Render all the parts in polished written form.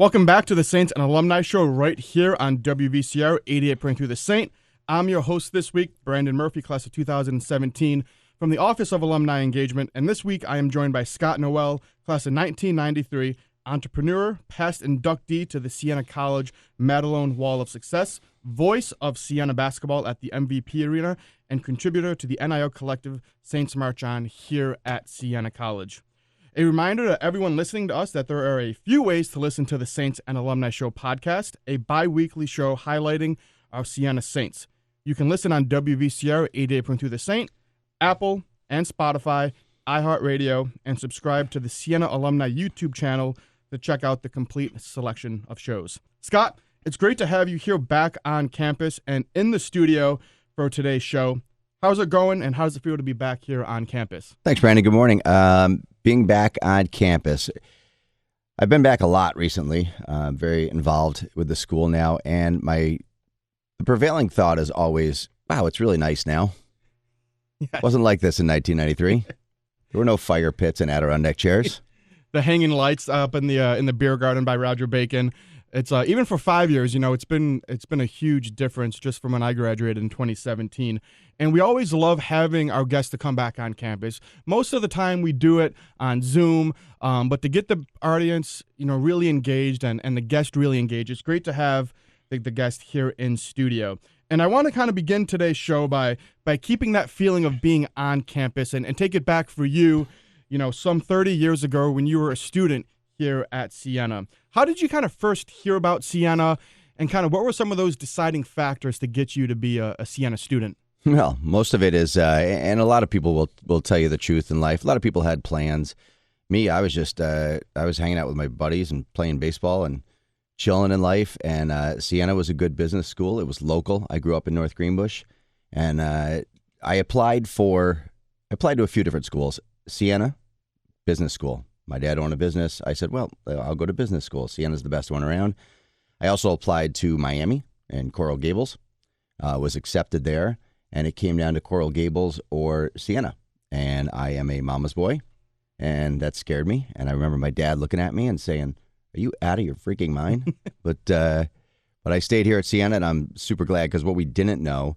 Welcome back to the Saints and Alumni Show right here on WVCR 88.3 The Saint. I'm your host this week, Brandon Murphy, class of 2017, from the Office of Alumni Engagement. And this week I am joined by Scott Noel, class of 1993, entrepreneur, past inductee to the Siena College Madelone Wall of Success, voice of Siena basketball at the MVP Arena, and contributor to the NIL Collective Saints March On here at Siena College. A reminder to everyone listening to us that there are a few ways to listen to the Saints and Alumni Show podcast, a bi-weekly show highlighting our Siena Saints. You can listen on WVCR 88.3 The Saint, Apple and Spotify, iHeartRadio, and subscribe to the Siena Alumni YouTube channel to check out the complete selection of shows. Scott, it's great to have you here back on campus and in the studio for today's show. How's it going, and how does it feel to be back here on campus? Thanks, Brandon. Good morning. Being back on campus, I've been back a lot recently. I'm very involved with the school now, and the prevailing thought is always, wow, it's really nice now. It wasn't like this in 1993. There were no fire pits and Adirondack chairs. The hanging lights up in the beer garden by Roger Bacon. It's even for 5 years, it's been a huge difference just from when I graduated in 2017. And we always love having our guests to come back on campus. Most of the time we do it on Zoom, but to get the audience, really engaged and the guest really engaged, it's great to have the guest here in studio. And I want to kind of begin today's show by keeping that feeling of being on campus and take it back for you, some 30 years ago when you were a student here at Siena. How did you kind of first hear about Siena, and kind of what were some of those deciding factors to get you to be a Siena student? Well, most of it is, and a lot of people will tell you the truth in life. A lot of people had plans. Me, I was just, I was hanging out with my buddies and playing baseball and chilling in life. And Siena was a good business school. It was local. I grew up in North Greenbush, and I applied to a few different schools. Siena, business school. My dad owned a business. I said, well, I'll go to business school. Siena's the best one around. I also applied to Miami and Coral Gables, was accepted there, and it came down to Coral Gables or Siena. And I am a mama's boy, and that scared me. And I remember my dad looking at me and saying, are you out of your freaking mind? But I stayed here at Siena, and I'm super glad, because what we didn't know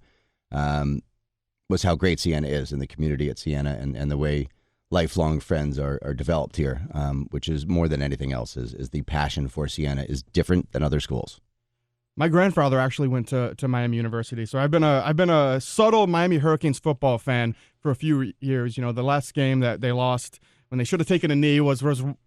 was how great Siena is, and the community at Siena, and the way lifelong friends are developed here, which is more than anything else, is the passion for Siena is different than other schools. My grandfather actually went to Miami University, so I've been a subtle Miami Hurricanes football fan for a few years. The last game that they lost when they should have taken a knee was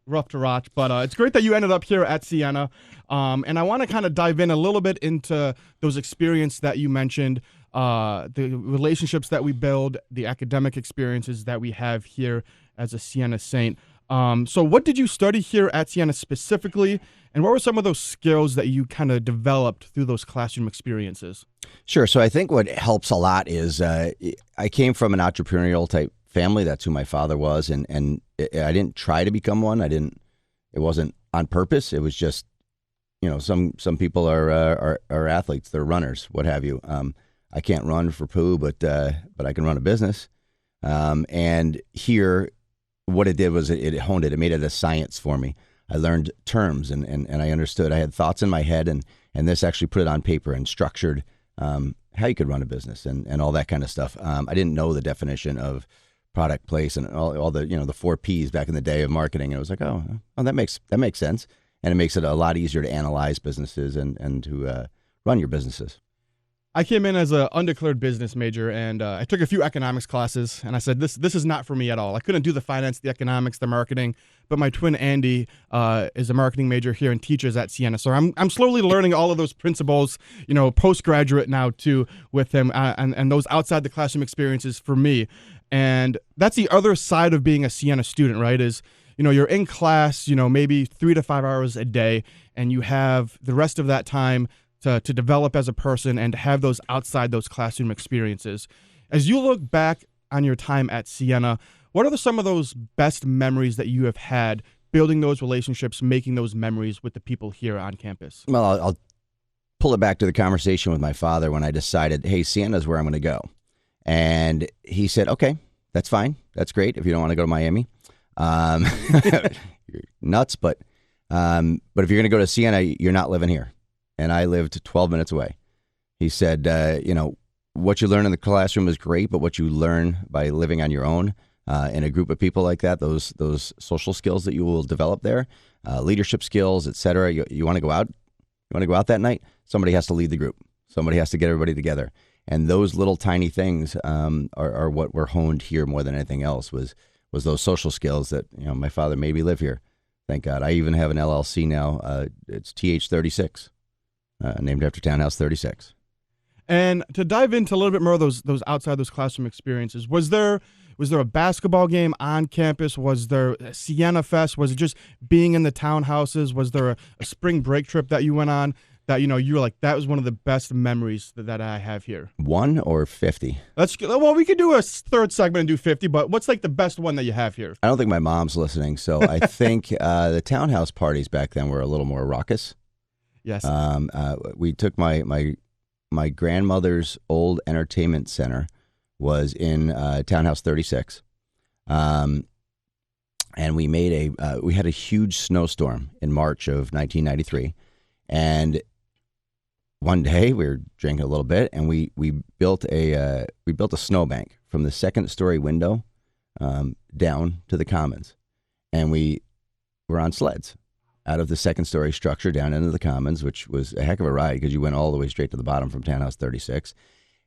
rough to watch, but it's great that you ended up here at Siena. And I want to kind of dive in a little bit into those experiences that you mentioned, the relationships that we build, the academic experiences that we have here as a Siena Saint. So what did you study here at Siena specifically, and what were some of those skills that you kind of developed through those classroom experiences? Sure. So I think what helps a lot is I came from an entrepreneurial type family. That's who my father was, and I didn't try to become one. It wasn't on purpose. It was just, some people are athletes, they're runners, what have you. I can't run for poo, but I can run a business. And here, what it did was it honed it. It made it a science for me. I learned terms, and I understood. I had thoughts in my head, and this actually put it on paper and structured how you could run a business and all that kind of stuff. I didn't know the definition of product, place, and all the the 4 Ps back in the day of marketing. And I was like, oh, that makes sense, and it makes it a lot easier to analyze businesses and to run your businesses. I came in as an undeclared business major, and I took a few economics classes, and I said, this is not for me at all. I couldn't do the finance, the economics, the marketing, but my twin Andy is a marketing major here and teaches at Siena. So I'm slowly learning all of those principles, postgraduate now too with him, and those outside the classroom experiences for me. And that's the other side of being a Siena student, right, is you're in class, maybe 3 to 5 hours a day, and you have the rest of that time to develop as a person and to have those outside those classroom experiences. As you look back on your time at Siena, what are some of those best memories that you have had building those relationships, making those memories with the people here on campus? Well, I'll pull it back to the conversation with my father when I decided, hey, Siena's where I'm going to go. And he said, okay, that's fine. That's great if you don't want to go to Miami. You're nuts, but But if you're going to go to Siena, you're not living here. And I lived 12 minutes away. He said, what you learn in the classroom is great, but what you learn by living on your own in a group of people like that, those social skills that you will develop there, leadership skills, et cetera. You want to go out? You want to go out that night? Somebody has to lead the group. Somebody has to get everybody together. And those little tiny things are what were honed here more than anything else was those social skills that, my father made me live here. Thank God. I even have an LLC now. It's TH36, named after Townhouse 36. And to dive into a little bit more of those outside those classroom experiences, was there a basketball game on campus? Was there a Siena Fest? Was it just being in the townhouses? Was there a spring break trip that you went on that you were like, that was one of the best memories that I have here? 1 or 50? We could do a third segment and do 50, but what's like the best one that you have here? I don't think my mom's listening, so I think the townhouse parties back then were a little more raucous. Yes. We took my grandmother's old entertainment center was in Townhouse 36, and we made we had a huge snowstorm in March of 1993, and one day we were drinking a little bit, and we built a snowbank from the second story window down to the commons, and we were on sleds out of the second story structure down into the commons, which was a heck of a ride because you went all the way straight to the bottom from Townhouse 36.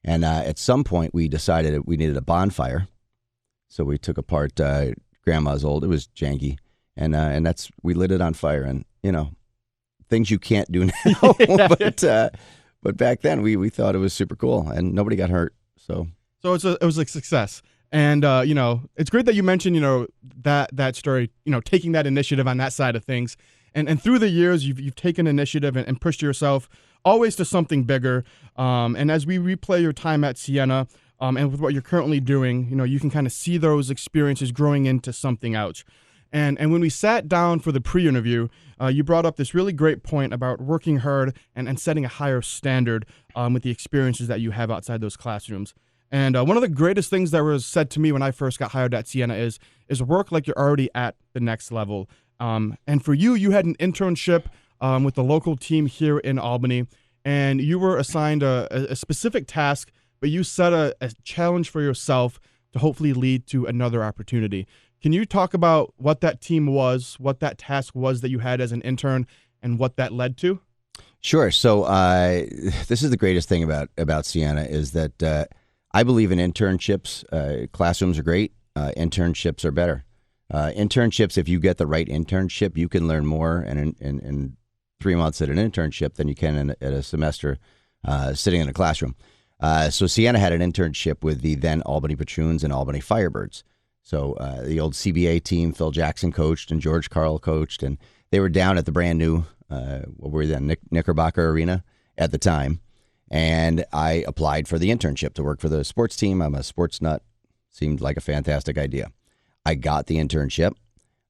And at some point, we decided we needed a bonfire, so we took apart Grandma's old. It was janky, and we lit it on fire. And things you can't do now, but back then we thought it was super cool, and nobody got hurt. So it was a success. And it's great that you mentioned that story. Taking that initiative on that side of things. And through the years, you've taken initiative and pushed yourself always to something bigger. And as we replay your time at Siena and with what you're currently doing, you can kind of see those experiences growing into something else. And when we sat down for the pre-interview, you brought up this really great point about working hard and setting a higher standard with the experiences that you have outside those classrooms. And one of the greatest things that was said to me when I first got hired at Siena is work like you're already at the next level. And for you had an internship with the local team here in Albany, and you were assigned a specific task, but you set a challenge for yourself to hopefully lead to another opportunity. Can you talk about what that team was, what that task was that you had as an intern, and what that led to? Sure. So this is the greatest thing about Siena is that I believe in internships. Classrooms are great. Internships are better. Internships, if you get the right internship, you can learn more in 3 months at an internship than you can at a semester sitting in a classroom. So Siena had an internship with the then Albany Patroons and Albany Firebirds. So the old CBA team, Phil Jackson coached and George Carl coached, and they were down at the brand new, what were they, Knickerbocker Arena at the time. And I applied for the internship to work for the sports team. I'm a sports nut. Seemed like a fantastic idea. I got the internship,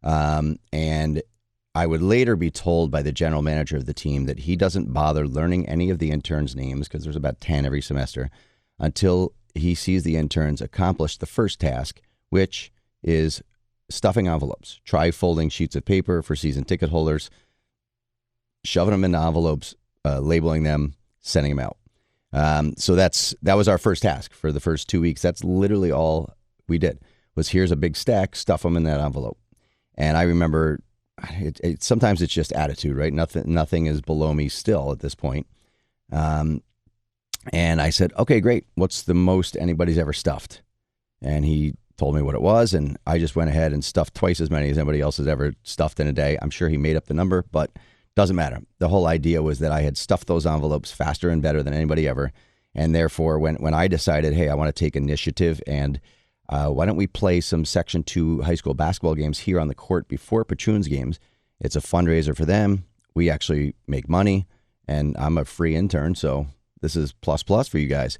and I would later be told by the general manager of the team that he doesn't bother learning any of the interns' names, because there's about 10 every semester, until he sees the interns accomplish the first task, which is stuffing envelopes, tri-folding sheets of paper for season ticket holders, shoving them into envelopes, labeling them, sending them out. So that was our first task for the first 2 weeks. That's literally all we did, was here's a big stack, stuff them in that envelope. And I remember sometimes it's just attitude, right? Nothing is below me still at this point. And I said, okay, great. What's the most anybody's ever stuffed? And he told me what it was, and I just went ahead and stuffed twice as many as anybody else has ever stuffed in a day. I'm sure he made up the number, but doesn't matter. The whole idea was that I had stuffed those envelopes faster and better than anybody ever. And therefore, when I decided, hey, I want to take initiative, and why don't we play some Section 2 high school basketball games here on the court before Patroons games? It's a fundraiser for them. We actually make money, and I'm a free intern, so this is plus for you guys.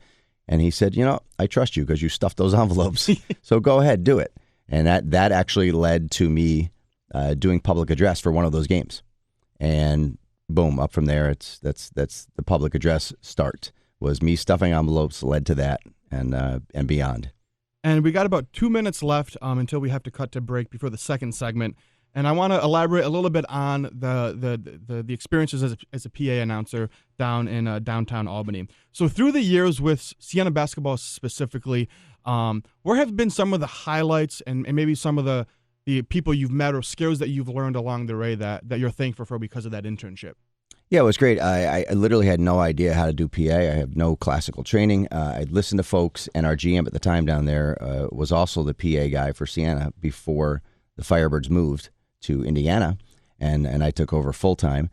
And he said, I trust you because you stuffed those envelopes. So go ahead, do it. And that actually led to me doing public address for one of those games. And boom, up from there, that's the public address start. Was me stuffing envelopes led to that and beyond. And we got about 2 minutes left until we have to cut to break before the second segment. And I want to elaborate a little bit on the experiences as a PA announcer down in downtown Albany. So through the years with Siena basketball specifically, where have been some of the highlights and maybe some of the people you've met or skills that you've learned along the way that you're thankful for because of that internship? Yeah, it was great. I literally had no idea how to do PA. I have no classical training. I'd listened to folks, and our GM at the time down there was also the PA guy for Siena before the Firebirds moved to Indiana, and I took over full time.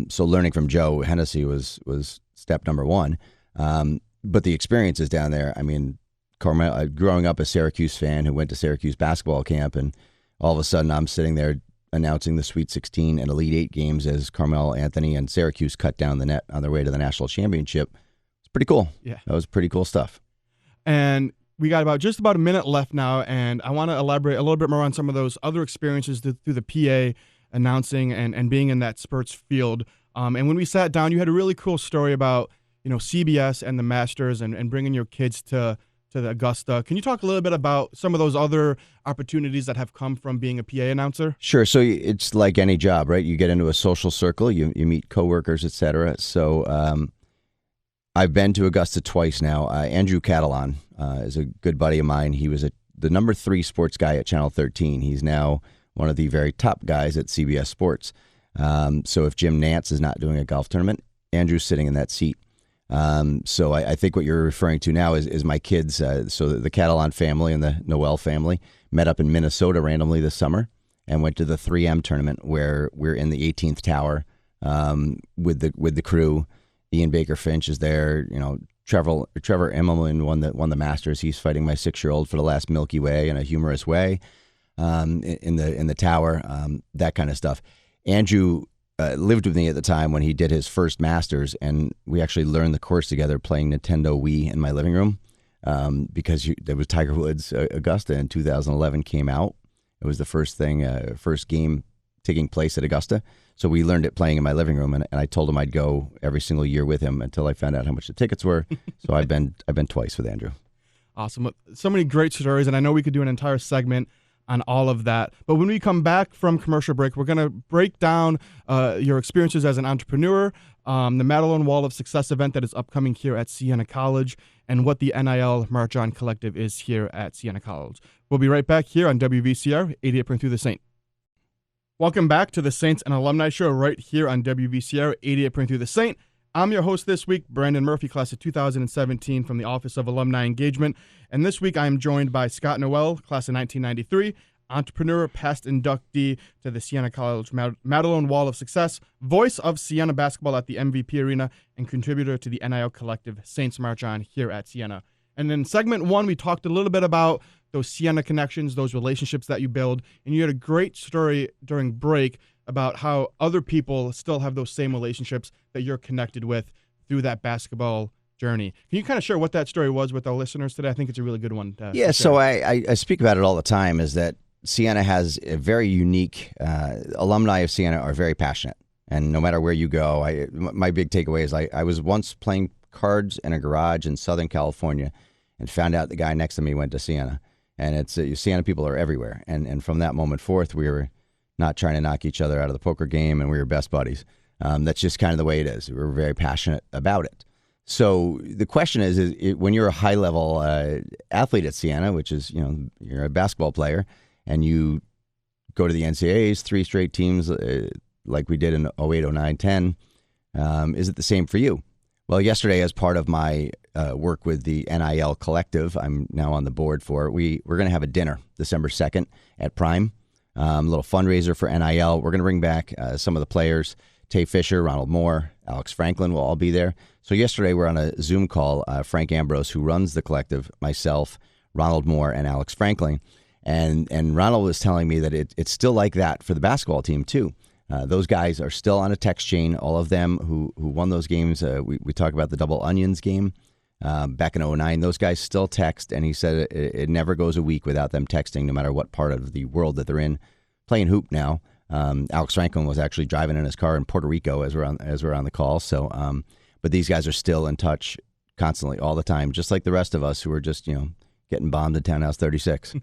So learning from Joe Hennessy was step number one. But the experiences down there, I mean, growing up a Syracuse fan who went to Syracuse basketball camp, and all of a sudden I'm sitting there announcing the Sweet 16 and Elite 8 games as Carmel Anthony and Syracuse cut down the net on their way to the national championship. It's pretty cool. Yeah. That was pretty cool stuff. And we got just about a minute left now, and I want to elaborate a little bit more on some of those other experiences through the PA announcing and being in that sports field. And when we sat down, you had a really cool story about, CBS and the Masters and bringing your kids to the Augusta. Can you talk a little bit about some of those other opportunities that have come from being a PA announcer? Sure. So it's like any job, right? You get into a social circle, you meet coworkers, et cetera. So I've been to Augusta twice now. Andrew Catalan is a good buddy of mine. He was the number 3 sports guy at Channel 13. He's now one of the very top guys at CBS Sports. So if Jim Nantz is not doing a golf tournament, Andrew's sitting in that seat. So I think what you're referring to now is my kids. So the Catalan family and the Noel family met up in Minnesota randomly this summer and went to the 3M tournament where we're in the 18th tower with the crew. Ian Baker Finch is there. Trevor Immelman won the Masters. He's fighting my 6-year-old for the last Milky Way in a humorous way in the tower. That kind of stuff. Andrew lived with me at the time when he did his first Masters, and we actually learned the course together playing Nintendo Wii in my living room because there was Tiger Woods Augusta in 2011 came out. It was the first game taking place at Augusta. So we learned it playing in my living room, and I told him I'd go every single year with him until I found out how much the tickets were. So I've been twice with Andrew. Awesome. So many great stories, and I know we could do an entire segment on all of that. But when we come back from commercial break, we're going to break down your experiences as an entrepreneur, the Madelon Wall of Success event that is upcoming here at Siena College, and what the NIL March On Collective is here at Siena College. We'll be right back here on WVCR 88.3 The Saint. Welcome back to the Saints and Alumni Show right here on WVCR 88.3 The Saint. I'm your host this week, Brandon Murphy, class of 2017 from the Office of Alumni Engagement. And this week I am joined by Scott Noel, class of 1993, entrepreneur, past inductee to the Siena College Madelon Wall of Success, voice of Siena basketball at the MVP Arena, and contributor to the NIL Collective Saints March On here at Siena. And in segment 1, we talked a little bit about those Siena connections, those relationships that you build. And you had a great story during break about how other people still have those same relationships that you're connected with through that basketball journey. Can you kind of share what that story was with our listeners today? I think it's a really good one. Yeah, so I speak about it all the time, is that Siena has a very unique, alumni of Siena are very passionate. And no matter where you go, my big takeaway is I was once playing cards in a garage in Southern California and found out the guy next to me went to Siena. And it's Siena people are everywhere. And from that moment forth, we were not trying to knock each other out of the poker game, and we were best buddies. That's just kind of the way it is. We're very passionate about it. So the question is when you're a high-level athlete at Siena, which is, you're a basketball player, and you go to the NCAAs, 3 straight teams like we did in 08, 09, 10, is it the same for you? Well, yesterday, as part of my work with the NIL Collective, I'm now on the board for it, we're going to have a dinner December 2nd at Prime, a little fundraiser for NIL. We're going to bring back some of the players, Tay Fisher, Ronald Moore, Alex Franklin will all be there. So yesterday, we're on a Zoom call, Frank Ambrose, who runs the collective, myself, Ronald Moore, and Alex Franklin. And Ronald was telling me that it's still like that for the basketball team, too. Those guys are still on a text chain. All of them who won those games, we talk about the Double Onions game back in 09. Those guys still text, and he said it never goes a week without them texting, no matter what part of the world that they're in. Playing hoop now. Alex Franklin was actually driving in his car in Puerto Rico as we're on the call. So, but these guys are still in touch constantly, all the time, just like the rest of us who are just getting bombed in Townhouse 36.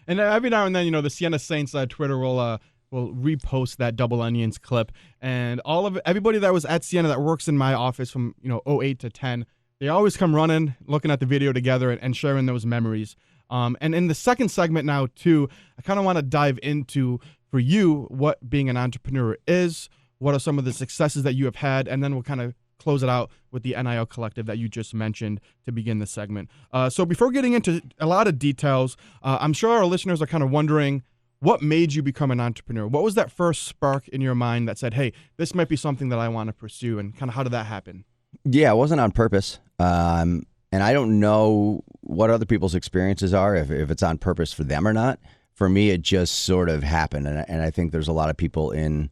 And every now and then, the Siena Saints Twitter will repost that Double Onions clip, and everybody that was at Siena that works in my office from '08 to 10, they always come running, looking at the video together and sharing those memories. And in the second segment now too, I kind of want to dive into for you what being an entrepreneur is, what are some of the successes that you have had, and then we'll kind of close it out with the NIL Collective that you just mentioned to begin the segment. So before getting into a lot of details, I'm sure our listeners are kind of wondering, what made you become an entrepreneur? What was that first spark in your mind that said, hey, this might be something that I want to pursue, and kind of how did that happen? Yeah, it wasn't on purpose. And I don't know what other people's experiences are, if it's on purpose for them or not. For me, it just sort of happened. And I think there's a lot of people in,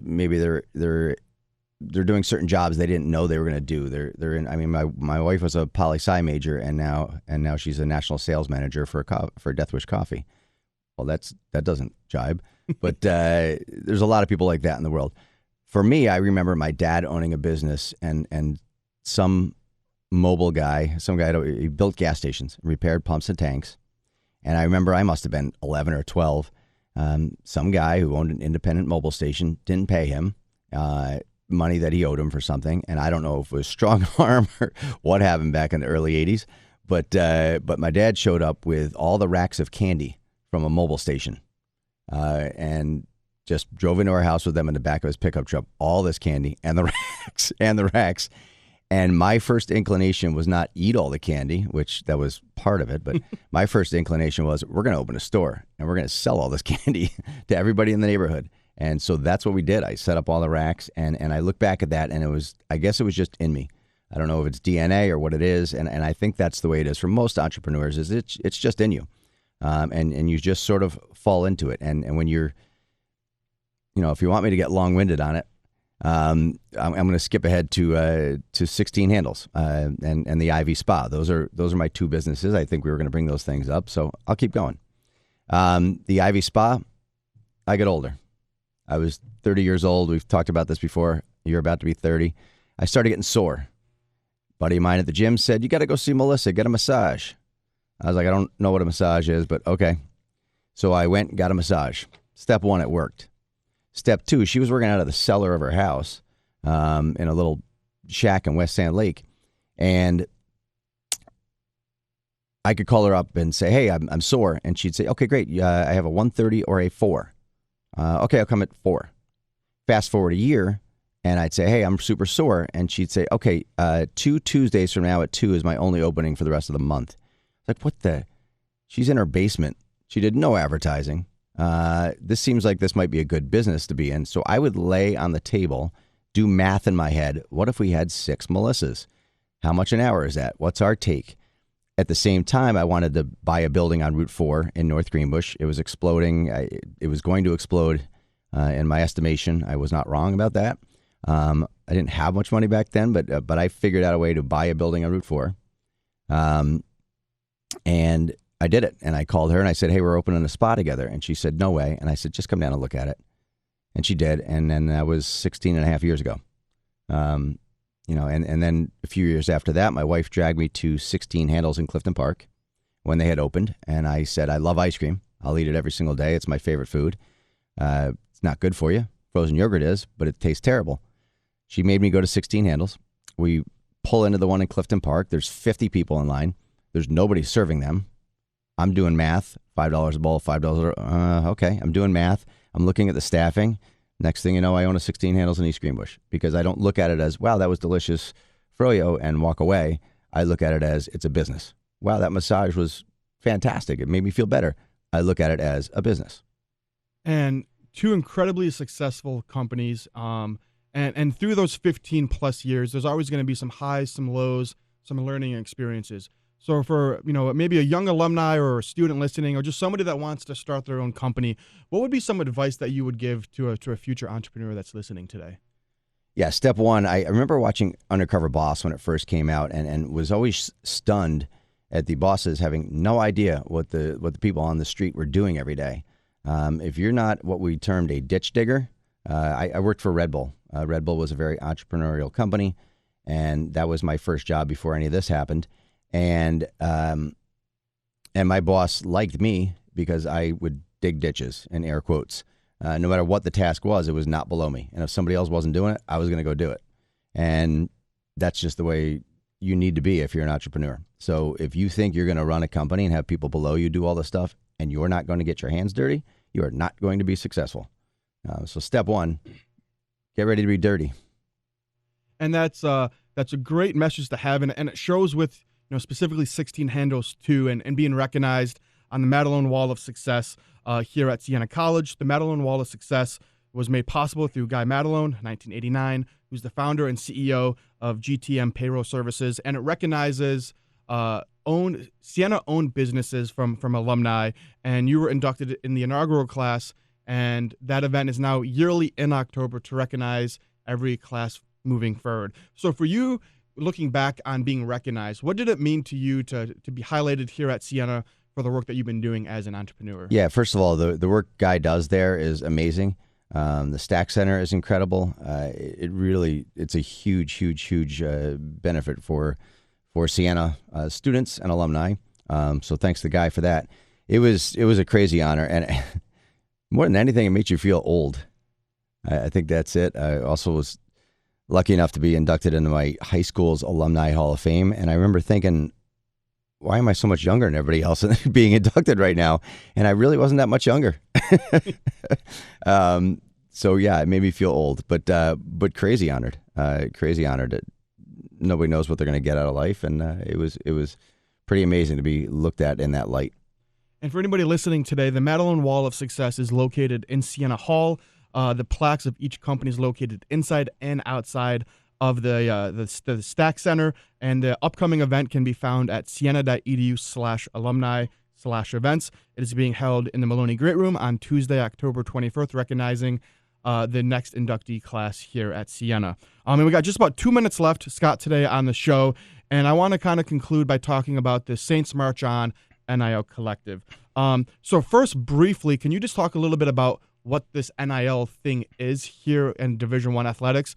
maybe they're doing certain jobs they didn't know they were going to do. They're in. I mean, my wife was a poli-sci major, and now she's a national sales manager for Death Wish Coffee. Well, that doesn't jibe, but there's a lot of people like that in the world. For me, I remember my dad owning a business, and some mobile guy, he built gas stations, repaired pumps and tanks. And I remember I must have been 11 or 12. Some guy who owned an independent mobile station didn't pay him money that he owed him for something. And I don't know if it was strong arm or what happened back in the early 80s. But my dad showed up with all the racks of candy from a mobile station and just drove into our house with them in the back of his pickup truck, all this candy and the racks. And my first inclination was not eat all the candy, which that was part of it. But my first inclination was, we're going to open a store and we're going to sell all this candy to everybody in the neighborhood. And so that's what we did. I set up all the racks, and I look back at that, and I guess it was just in me. I don't know if it's DNA or what it is. And I think that's the way it is for most entrepreneurs, is it's just in you. And you just sort of fall into it. And when you're, if you want me to get long-winded on it, I'm going to skip ahead to 16 Handles and the Ivy Spa. Those are my two businesses. I think we were going to bring those things up, so I'll keep going. The Ivy Spa, I got older. I was 30 years old. We've talked about this before. You're about to be 30. I started getting sore. Buddy of mine at the gym said, you got to go see Melissa, get a massage. I was like, I don't know what a massage is, but okay. So I went and got a massage. Step one, it worked. Step two, she was working out of the cellar of her house in a little shack in West Sand Lake. And I could call her up and say, hey, I'm sore. And she'd say, okay, great. I have a 1:30 or a 4. Okay, I'll come at 4. Fast forward a year, and I'd say, hey, I'm super sore. And she'd say, okay, 2 Tuesdays from now at 2 is my only opening for the rest of the month. Like, what the? She's in her basement. She did no advertising. This seems like this might be a good business to be in. So I would lay on the table, do math in my head. What if we had 6 Melissas? How much an hour is that? What's our take? At the same time, I wanted to buy a building on Route 4 in North Greenbush. It was exploding. It was going to explode in my estimation. I was not wrong about that. I didn't have much money back then, but I figured out a way to buy a building on Route 4. And I did it. And I called her and I said, hey, we're opening a spa together. And she said, no way. And I said, just come down and look at it. And she did. And then that was 16 and a half years ago. And then a few years after that, my wife dragged me to 16 Handles in Clifton Park when they had opened. And I said, I love ice cream. I'll eat it every single day. It's my favorite food. It's not good for you. Frozen yogurt is, but it tastes terrible. She made me go to 16 Handles. We pull into the one in Clifton Park. There's 50 people in line. There's nobody serving them. I'm doing math. $5 a bowl, $5. Okay, I'm doing math. I'm looking at the staffing. Next thing you know, I own a 16 Handles in East Greenbush, because I don't look at it as, wow, that was delicious froyo, and walk away. I look at it as, it's a business. Wow, that massage was fantastic. It made me feel better. I look at it as a business. And 2 incredibly successful companies. And through those 15 plus years, there's always going to be some highs, some lows, some learning experiences. So for, maybe a young alumni or a student listening, or just somebody that wants to start their own company, what would be some advice that you would give to a future entrepreneur that's listening today? Yeah, step one, I remember watching Undercover Boss when it first came out, and was always stunned at the bosses having no idea what the people on the street were doing every day. If you're not what we termed a ditch digger, I worked for Red Bull. Red Bull was a very entrepreneurial company, and that was my first job before any of this happened. And And my boss liked me because I would dig ditches, in air quotes. No matter what the task was, it was not below me. And if somebody else wasn't doing it, I was going to go do it. And that's just the way you need to be if you're an entrepreneur. So if you think you're going to run a company and have people below you do all the stuff and you're not going to get your hands dirty, you are not going to be successful. So step one, get ready to be dirty. And that's a great message to have, and it shows with specifically 16 handles too, and being recognized on the Madelon Wall of Success here at Siena College. The Madelon Wall of Success was made possible through Guy Madelon, 1989, who's the founder and CEO of GTM Payroll Services, and it recognizes Siena-owned businesses from alumni. And you were inducted in the inaugural class, and that event is now yearly in October to recognize every class moving forward. So for you, looking back on being recognized, what did it mean to you to be highlighted here at Siena for the work that you've been doing as an entrepreneur? Yeah, first of all, the work Guy does there is amazing. The Stack Center is incredible. It's a huge benefit for Siena students and alumni. So thanks to Guy for that. It was a crazy honor, and more than anything, it makes you feel old. I think that's it. I also was lucky enough to be inducted into my high school's Alumni Hall of Fame, and I remember thinking, why am I so much younger than everybody else being inducted right now? And I really wasn't that much younger. So yeah, it made me feel old, but crazy honored. Crazy honored. Nobody knows what they're going to get out of life, and it was pretty amazing to be looked at in that light. And for anybody listening today, the Madelon Wall of Success is located in Siena Hall. The plaques of each company is located inside and outside of the Stack Center, and the upcoming event can be found at siena.edu/alumni/events. It is being held in the Maloney Great Room on Tuesday, October 21st, recognizing the next inductee class here at Siena. And we got just about 2 minutes left, Scott, today on the show, and I want to kind of conclude by talking about the Saints March On NIL Collective. So first, briefly, can you just talk a little bit about what this NIL thing is here in Division I athletics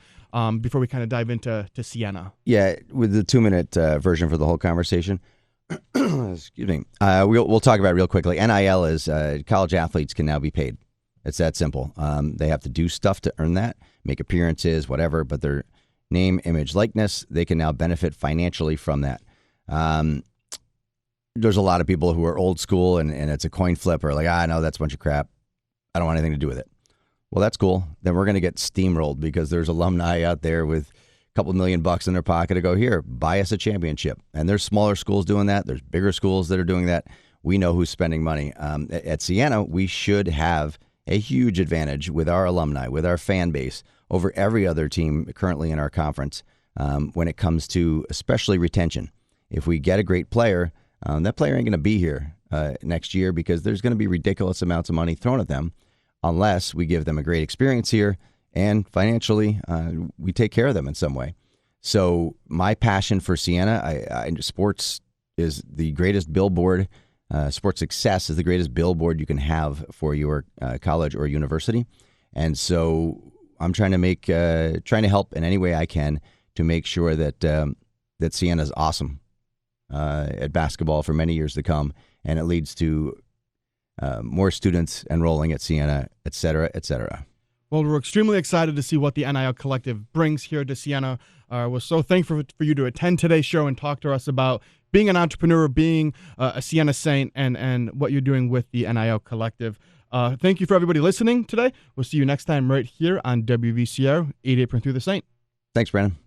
before we kind of dive into Siena? Yeah, with the 2-minute version for the whole conversation. Excuse me. We'll talk about it real quickly. NIL is college athletes can now be paid. It's that simple. They have to do stuff to earn that, make appearances, whatever, but their name, image, likeness, they can now benefit financially from that. There's a lot of people who are old school and it's a coin flip or like, no, that's a bunch of crap. I don't want anything to do with it. Well, that's cool. Then we're going to get steamrolled because there's alumni out there with a couple $1 million in their pocket to go, here, buy us a championship. And there's smaller schools doing that. There's bigger schools that are doing that. We know who's spending money. At Siena, we should have a huge advantage with our alumni, with our fan base, over every other team currently in our conference when it comes to especially retention. If we get a great player, that player ain't going to be here next year because there's going to be ridiculous amounts of money thrown at them unless we give them a great experience here and financially we take care of them in some way. So my passion for Siena, sports is the greatest billboard. Sports success is the greatest billboard you can have for your college or university. And so I'm trying to help in any way I can to make sure that that Siena is awesome at basketball for many years to come, and it leads to more students enrolling at Siena, et cetera, et cetera. Well, we're extremely excited to see what the NIL Collective brings here to Siena. We're so thankful for you to attend today's show and talk to us about being an entrepreneur, being a Siena Saint, and what you're doing with the NIL Collective. Thank you for everybody listening today. We'll see you next time right here on WVCR 88.3 The Saint. Thanks, Brandon.